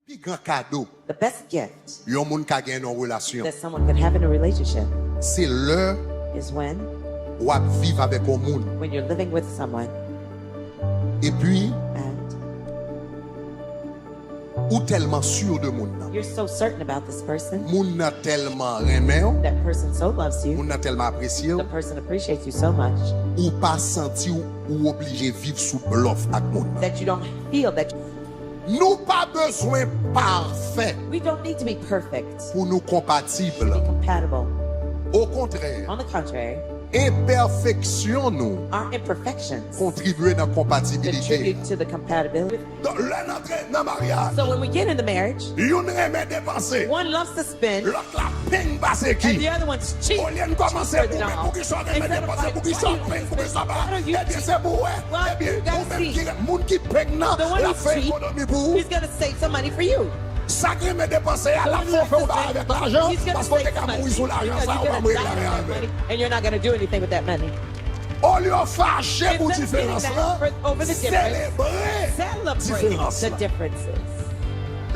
Plus grand cadeau, The best gift yon moun ka gen une relation, that someone could have in a relationship c'est l'heure is où à vivre avec un moun. when you're living with someone Et puis, and ou tellement sûr de moun nan. you're so certain about this person. Moun nan tellement remè ou, That person so loves you. moun nan tellement apprécié ou, The person appreciates you so much ou pas senti ou obligé vivre sous bluff ak moun nan. that you don't feel that Nous pas besoin parfait we don't need to be perfect pour nous to compatibles. be compatible. Au contraire, On the contrary, imperfection nous our imperfections contribue dans la compatibilité. contribute to the compatibility. Donc, là, notre dans mariage, So when we get in the marriage, yon remet dépenser, one loves to spend l'autre la peine basse and the qui. other one's cheap. Au lieu de commencer cheaper pour than mettre all. pour qui soit remet Instead of dépenser, like, pour qui why soit you peine, pour qui spend? soit Why bas. don't you Eh bien, cheat? c'est pour eux. Well, Eh bien, you gotta vous même see. qui, moun qui peine nan, The one la who's fait cheap, économie pour vous. he's gonna save some money for you. Ça qui remet dépenser à la fin, fait ou pas avec l'argent, He's gonna parce qu'on save est some qu'à money mourir sur l'argent, because ça, you're on va gonna mourir die with l'argent that avec. money and you're not gonna do anything with that money. Au lieu de fâcher pour Instead of différence getting là, mad over the difference, célébrer Celebrate différence the là. differences.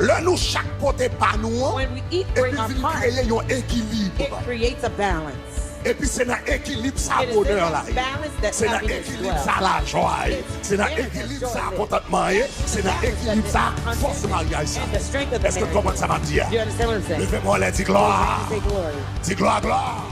Là, nous, chaque côté pas nous, When we eat, et bring puis our vient heart. créer un équilibre. It creates a balance. Et puis c'est dans l'équilibre ça It is bonheur in là. this balance that C'est dans happiness l'équilibre dwells. ça la joie. It's C'est dans in this l'équilibre joy ça that- contentement. C'est dans l'équilibre ça force mariage ça. And the strength of the Est-ce que tu marriage. comprends ça m'a dit? Do you understand what I'm saying? Levez-moi les dis gloire. Say glory. Dis gloire, gloire.